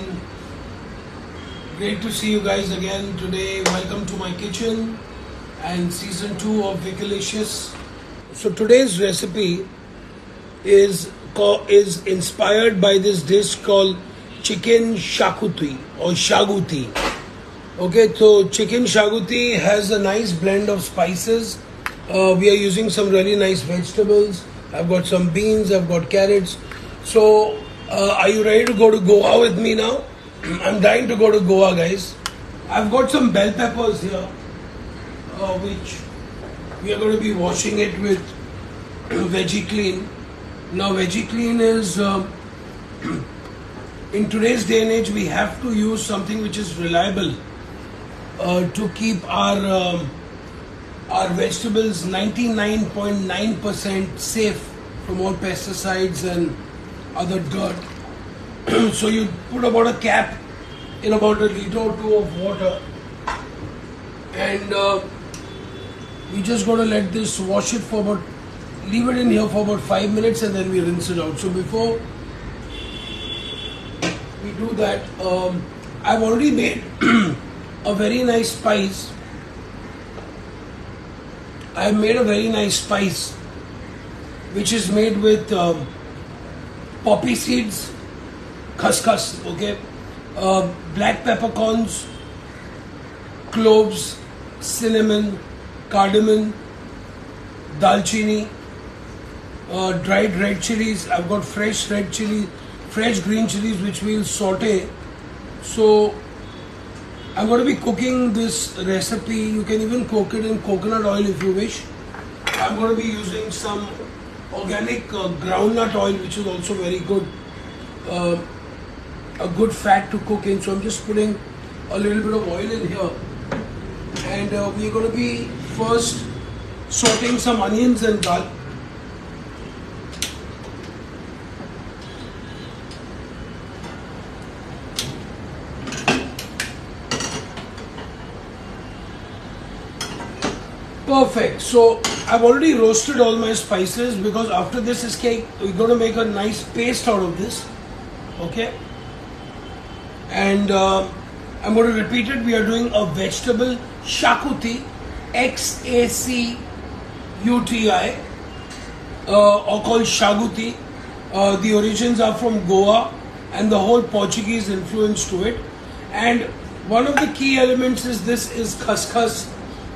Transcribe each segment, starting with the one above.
everyone. Great to see you guys again today. Welcome to my kitchen and season 2 of Vicalicious. So today's recipe is inspired by this dish called chicken shakuti or shaguti. Okay, so chicken shaguti has a nice blend of spices. We are using some really nice vegetables. I've got some beans, I've got carrots. So, are you ready to go to Goa with me now? I'm dying to go to Goa, guys. I've got some bell peppers here, which we are going to be washing it with Veggie Clean. Now, Veggie Clean is, in today's day and age, we have to use something which is reliable to keep our vegetables 99.9% safe from all pesticides and other dirt. So you put about a cap in about a liter or two of water, and we just got to let this wash it for about, leave it in here for about 5 minutes, and then we rinse it out. So before we do that, I've already made a very nice spice. I've made a very nice spice which is made with poppy seeds, khaskhas, okay, black peppercorns, cloves, cinnamon, cardamom, dalchini, dried red chilies. I've got fresh red chili, fresh green chilies which we'll saute. So I'm going to be cooking this recipe. You can even cook it in coconut oil if you wish. I'm going to be using some organic groundnut oil, which is also very good, a good fat to cook in. So I'm just putting a little bit of oil in here, and we're going to be first sauteing some onions and garlic. Perfect. So I've already roasted all my spices, because after this is cake, we're going to make a nice paste out of this. Okay. And I'm going to repeat it. We are doing a vegetable shakuti, X-A-C-U-T-I, or called shaguti. The origins are from Goa and the whole Portuguese influence to it. And one of the key elements is this is khaskhas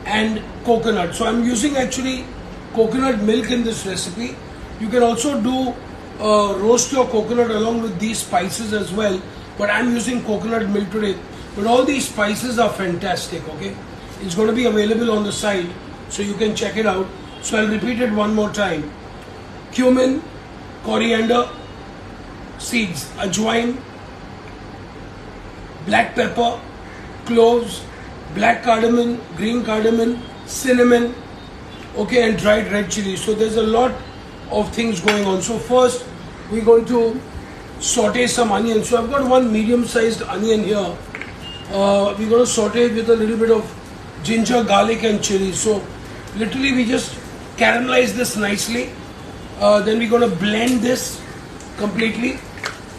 and coconut. So I'm using actually coconut milk in this recipe. You can also do roast your coconut along with these spices as well, but I'm using coconut milk today. But all these spices are fantastic, okay? It's going to be available on the side, so you can check it out. So I'll repeat it one more time. Cumin, coriander seeds, ajwain, black pepper, cloves, black cardamom, green cardamom, cinnamon, okay, and dried red chili. So there's a lot of things going on. So first we're going to saute some onions. So I've got one medium-sized onion here. We're going to saute it with a little bit of ginger, garlic, and chili. So literally we just caramelize this nicely. Then we're going to blend this completely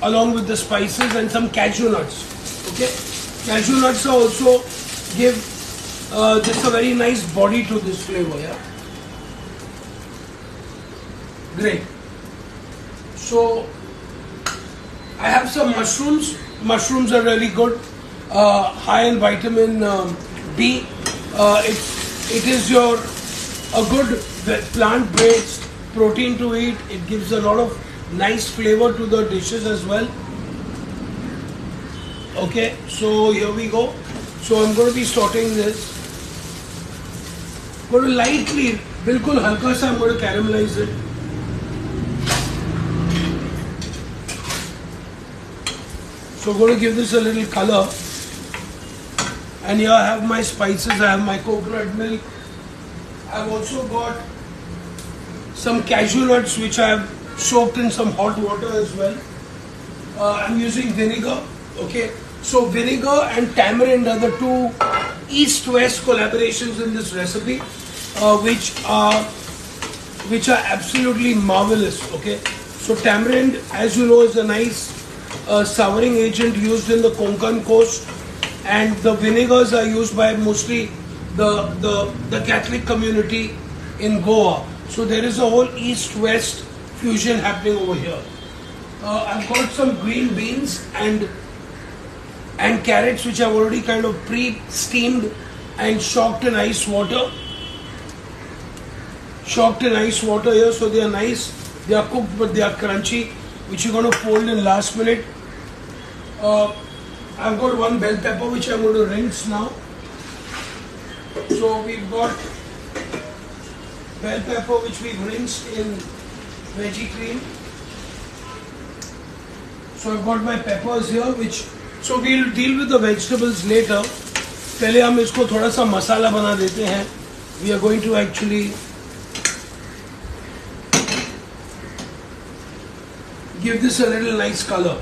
along with the spices and some cashew nuts. Okay, cashew nuts are also give just a very nice body to this flavor. Yeah, great. So I have some mushrooms. Mushrooms are really good, high in vitamin B. It is a good plant-based protein to eat. It gives a lot of nice flavor to the dishes as well. Okay, so here we go. So I'm going to be sauteing this. Going to lightly, bilkul halka sa, I'm going to caramelize it. So I'm going to give this a little color. And here I have my spices. I have my coconut milk. I've also got some cashew nuts which I have soaked in some hot water as well. I'm using vinegar. Okay. So vinegar and tamarind are the two east-west collaborations in this recipe, which are absolutely marvelous. Okay, so tamarind, as you know, is a nice souring agent used in the Konkan coast, and the vinegars are used by mostly the Catholic community in Goa. So there is a whole east-west fusion happening over here. I've got some green beans and carrots which I've already kind of pre-steamed and shocked in ice water. Shocked in ice water here, so they are nice. They are cooked, but they are crunchy, which you're going to fold in last minute. I've got one bell pepper which I'm going to rinse now. So we've got bell pepper which we've rinsed in veggie cream. So I've got my peppers here, which so we'll deal with the vegetables later. पहले हम इसको थोड़ा सा मसाला बना देते हैं. We are going to actually give this a little nice color.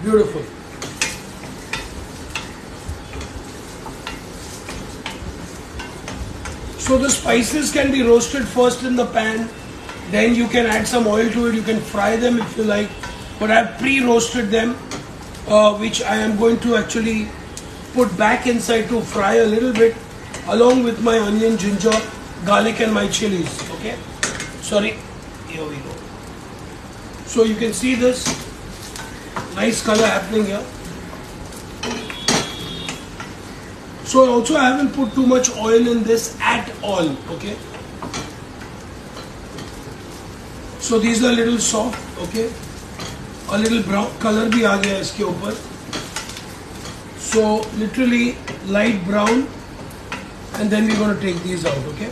Beautiful. So the spices can be roasted first in the pan, then you can add some oil to it, you can fry them if you like, but I've pre-roasted them, which I am going to actually put back inside to fry a little bit along with my onion, ginger, garlic and my chilies. Okay, sorry, here we go. So you can see this nice color happening here. So also I haven't put too much oil in this at all. Okay, so these are a little soft. Okay, a little brown color भी आ गया इसके ऊपर. So literally light brown, and then we're going to take these out. Okay,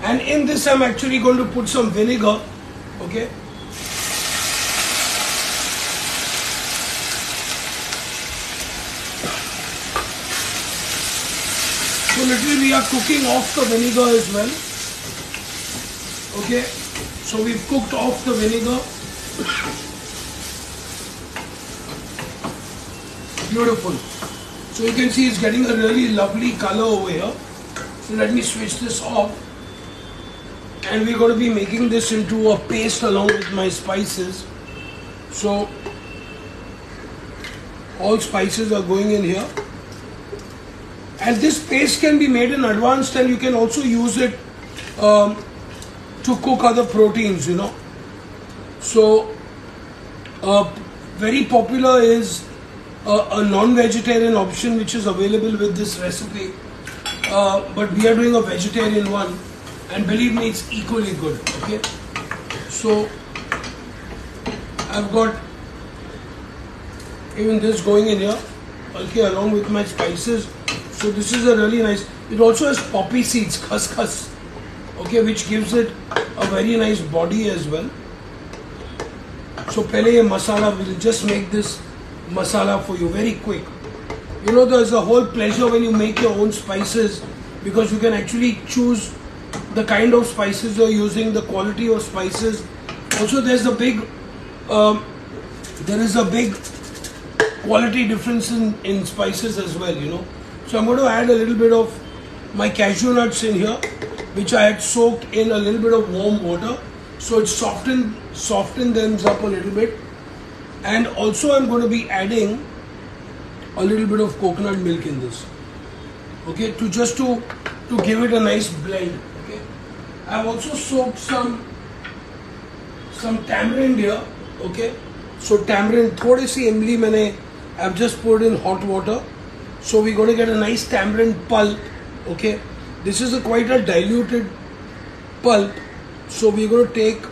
and in this I'm actually going to put some vinegar. Okay, so literally we are cooking off the vinegar as well. Okay, so we've cooked off the vinegar. Beautiful. So you can see it's getting a really lovely color over here. So let me switch this off. And we're going to be making this into a paste along with my spices. So all spices are going in here. And this paste can be made in advance, and you can also use it to cook other proteins, you know. So very popular is a non-vegetarian option which is available with this recipe, but we are doing a vegetarian one, and believe me, it's equally good. Okay, so I've got even this going in here, okay, along with my spices. So this is a really nice. It also has poppy seeds, khaskhas, okay, which gives it a very nice body as well. So pehle ye masala, we'll just make this masala for you very quick. You know, there's a whole pleasure when you make your own spices, because you can actually choose the kind of spices you're using, the quality of spices. Also, there is a big quality difference in spices as well, you know. So I'm going to add a little bit of my cashew nuts in here, which I had soaked in a little bit of warm water, so it softened them up a little bit. And also I'm going to be adding a little bit of coconut milk in this, okay, to give it a nice blend. Okay, I've also soaked some tamarind here. Okay, so tamarind, थोड़ी सी इमली मैंने I've just poured in hot water. So we're going to get a nice tamarind pulp. Okay, this is quite a diluted pulp. So we're going to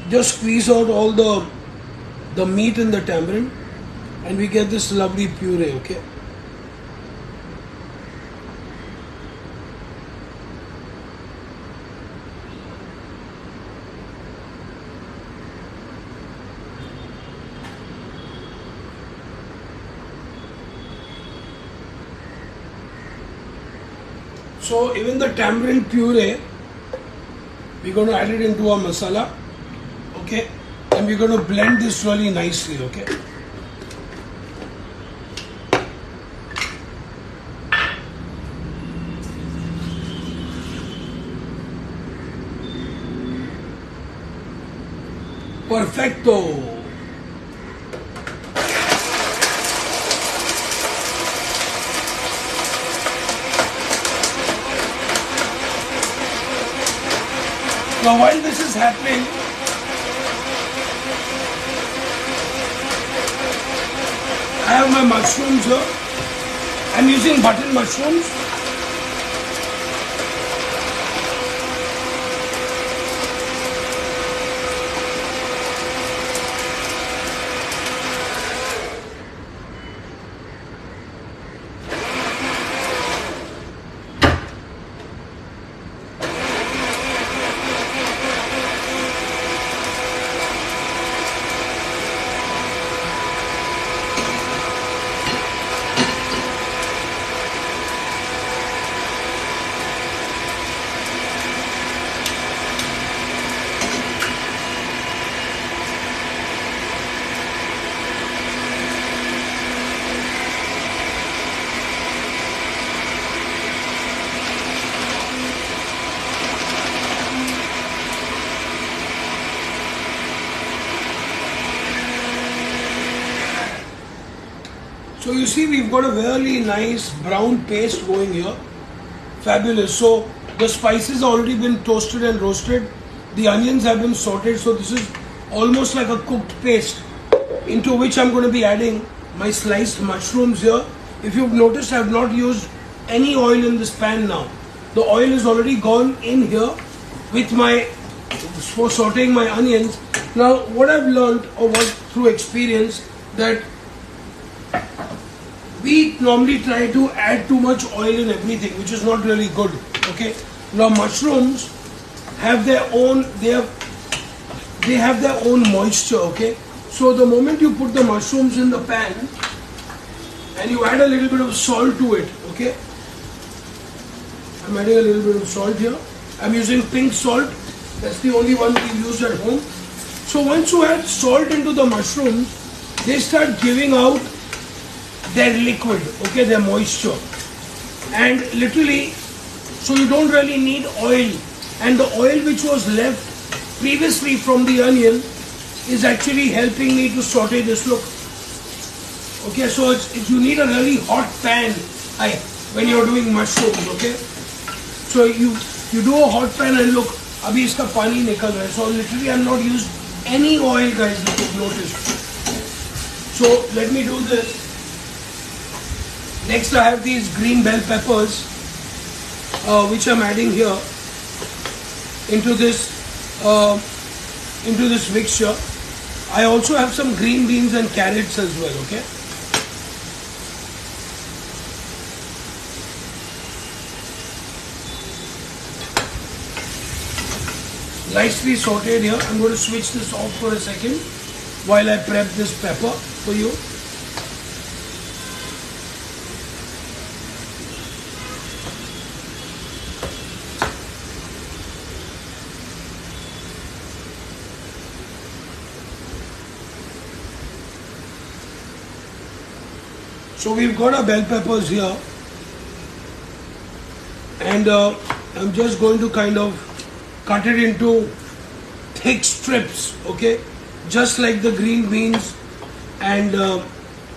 just squeeze out all the meat in the tamarind, and we get this lovely puree. Okay, so even the tamarind puree, we're going to add it into our masala. Okay, and we're going to blend this really nicely. Okay, Perfecto. Now while this is happening, I have my mushrooms here. I'm using button mushrooms. So you see we've got a really nice brown paste going here. Fabulous. So the spices have already been toasted and roasted. The onions have been sauteed. So this is almost like a cooked paste into which I'm going to be adding my sliced mushrooms here. If you've noticed, I have not used any oil in this pan now. The oil is already gone in here with for sauteing my onions. Now what I've learned or what through experience that we normally try to add too much oil in everything, which is not really good. Okay. Now mushrooms have their own. They have their own moisture. Okay. So the moment you put the mushrooms in the pan and you add a little bit of salt to it. Okay. I'm adding a little bit of salt here. I'm using pink salt. That's the only one we use at home. So once you add salt into the mushrooms, they start giving out their liquid, okay, their moisture, and literally, so you don't really need oil, and the oil which was left previously from the onion is actually helping me to saute this. Look, okay, so you need a really hot pan when you're doing mushrooms. Okay, so you do a hot pan and look, abhi iska pani nikal raha hai. So literally I'm not used any oil, guys, if you've noticed. So let me do this. Next I have these green bell peppers which I'm adding here into this mixture. I also have some green beans and carrots as well, okay? Nicely sauteed here. I'm going to switch this off for a second while I prep this pepper for you. So we've got our bell peppers here, and I'm just going to kind of cut it into thick strips, okay? Just like the green beans and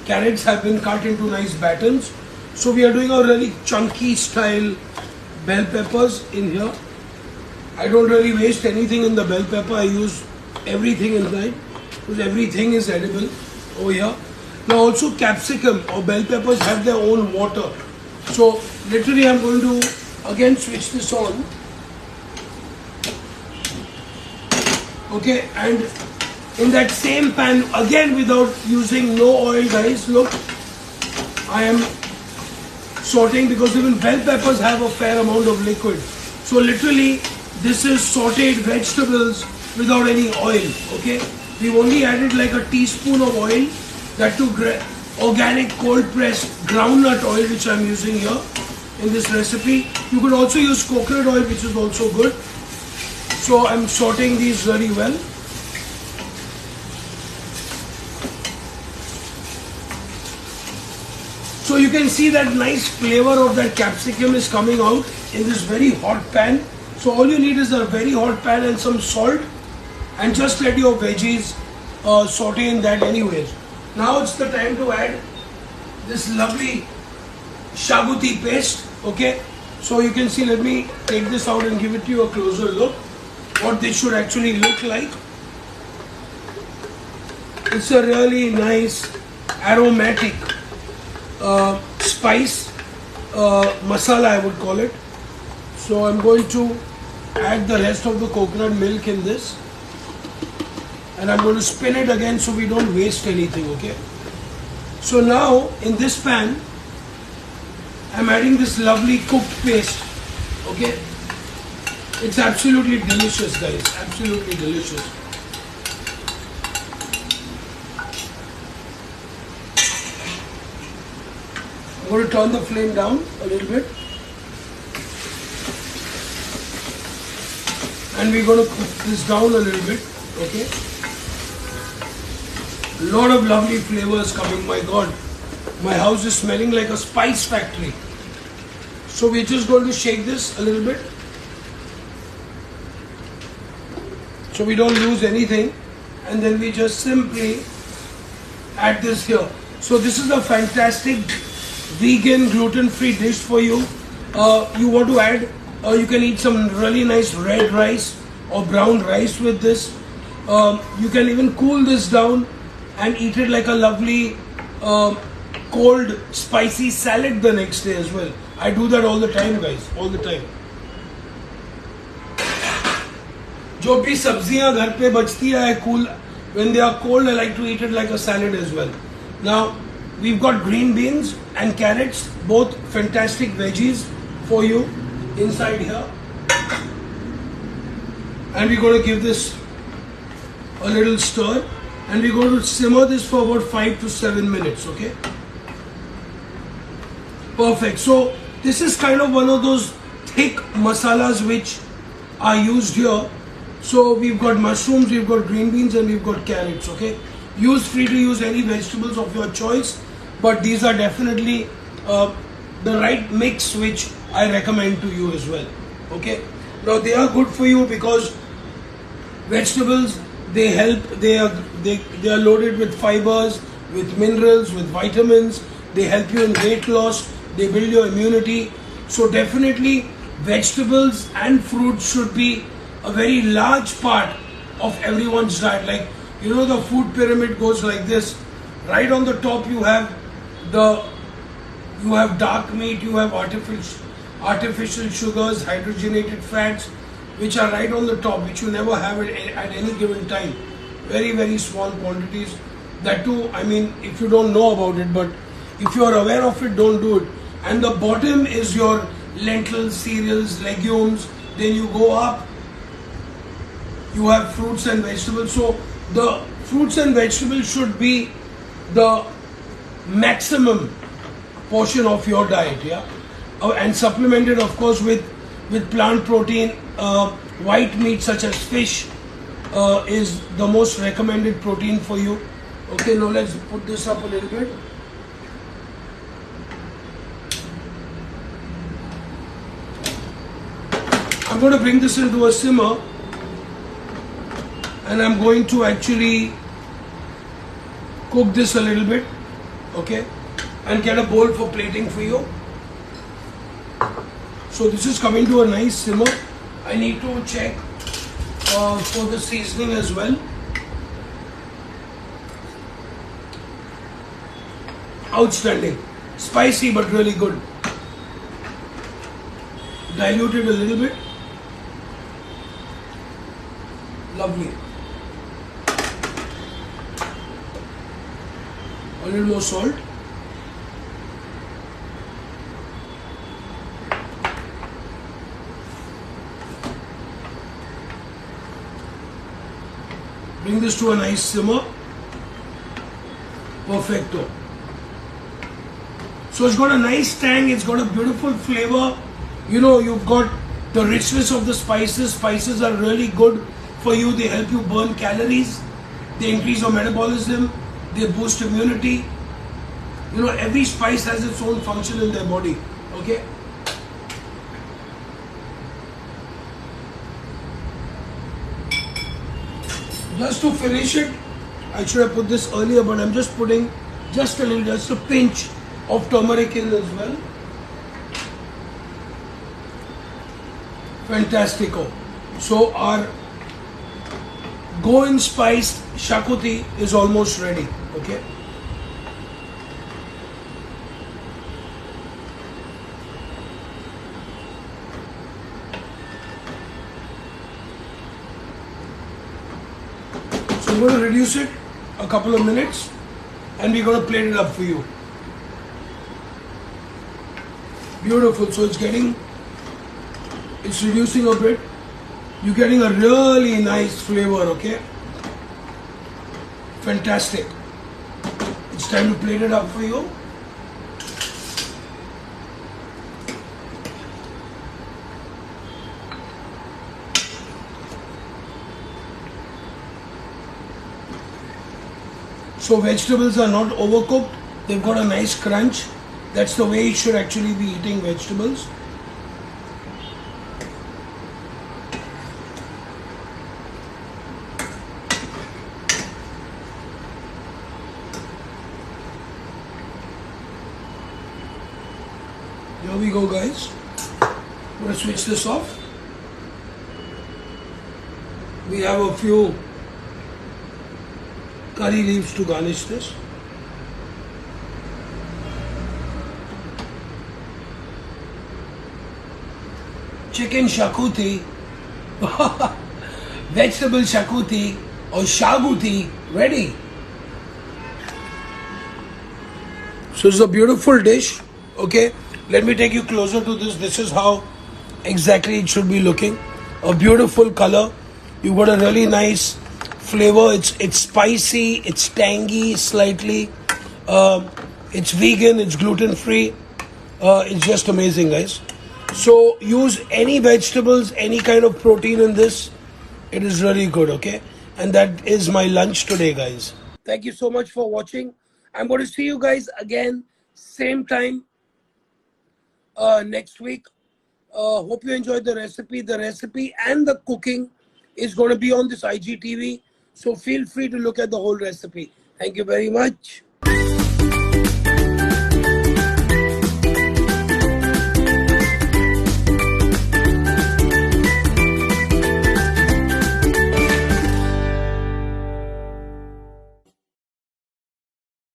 carrots have been cut into nice batons. So we are doing a really chunky style bell peppers in here. I don't really waste anything in the bell pepper. I use everything inside because everything is edible over here. Now also capsicum or bell peppers have their own water. So literally I'm going to again switch this on. Okay, and in that same pan, again without using no oil, guys, look, I am sauteing because even bell peppers have a fair amount of liquid. So literally this is sauteed vegetables without any oil, okay? We've only added like a teaspoon of oil, that too organic cold pressed groundnut oil which I'm using here in this recipe. You could also use coconut oil, which is also good. So I'm sauteing these very well. So you can see that nice flavor of that capsicum is coming out in this very hot pan. So all you need is a very hot pan and some salt and just let your veggies saute in that anyways. Now it's the time to add this lovely shaguti paste. Okay, so you can see, let me take this out and give it to you a closer look what this should actually look like. It's a really nice aromatic spice masala, I would call it. So I'm going to add the rest of the coconut milk in this, and I'm going to spin it again so we don't waste anything. Okay, so now in this pan I'm adding this lovely cooked paste. Okay, it's absolutely delicious, guys, absolutely delicious. I'm going to turn the flame down a little bit, and we're going to cook this down a little bit. Okay, a lot of lovely flavors coming. My God, my house is smelling like a spice factory. So we're just going to shake this a little bit so we don't lose anything, and then we just simply add this here. So this is a fantastic vegan gluten-free dish for you. You want to add, you can eat some really nice red rice or brown rice with this. You can even cool this down and eat it like a lovely cold spicy salad the next day as well. I do that all the time, guys, all the time. जो भी सब्जियां घर पे बचती है cool, when they are cold, I like to eat it like a salad as well. Now we've got green beans and carrots, both fantastic veggies for you inside here, and we're going to give this a little stir, and we're going to simmer this for about 5 to 7 minutes. Okay, perfect. So this is kind of one of those thick masalas which are used here. So we've got mushrooms, we've got green beans, and we've got carrots. Okay, free to use any vegetables of your choice, but these are definitely the right mix which I recommend to you as well. Okay, now they are good for you because vegetables, they help, they are loaded with fibers, with minerals, with vitamins. They help you in weight loss, they build your immunity. So definitely vegetables and fruits should be a very large part of everyone's diet. Like, you know, the food pyramid goes like this. Right on the top you have dark meat, you have artificial sugars, hydrogenated fats, which are right on the top, which you never have at any given time. Very, very small quantities. That too, I mean, if you don't know about it, but if you are aware of it, don't do it. And the bottom is your lentils, cereals, legumes. Then you go up, you have fruits and vegetables. So the fruits and vegetables should be the maximum portion of your diet, yeah, and supplemented, of course, with plant protein. White meat such as fish is the most recommended protein for you. Okay, now let's put this up a little bit. I'm going to bring this into a simmer, and I'm going to actually cook this a little bit, okay, and get a bowl for plating for you. So this is coming to a nice simmer. I need to check for the seasoning as well. Outstanding. Spicy but really good. Diluted a little bit. Lovely. A little more salt. Bring this to a nice simmer. Perfecto. So it's got a nice tang, it's got a beautiful flavor. You know, you've got the richness of the spices. Spices are really good for you. They help you burn calories. They increase your metabolism. They boost immunity. You know, every spice has its own function in their body. Okay? Just to finish it, I should have put this earlier, but I'm just putting just a little, just a pinch of turmeric in as well. Fantastico. So our Goan spiced shakuti is almost ready. Okay. So I'm going to reduce it a couple of minutes and we're going to plate it up for you. Beautiful. So it's reducing a bit. You're getting a really nice flavor, okay? Fantastic. It's time to plate it up for you. So vegetables are not overcooked. They've got a nice crunch. That's the way you should actually be eating vegetables. Here we go, guys. I'm going to switch this off. We have a few curry leaves to garnish this. Chicken shakuti, vegetable shakuti or shaguti ready. So it's a beautiful dish. Okay, let me take you closer to this. This is how exactly it should be looking. A beautiful color. You've got a really nice flavor. It's spicy, it's tangy slightly. It's vegan, it's gluten free. It's just amazing, guys. So use any vegetables, any kind of protein in this. It is really good, okay? And that is my lunch today, guys. Thank you so much for watching. I'm going to see you guys again, same time next week. Hope you enjoyed the recipe. The recipe and the cooking is going to be on this IGTV. So feel free to look at the whole recipe. Thank you very much.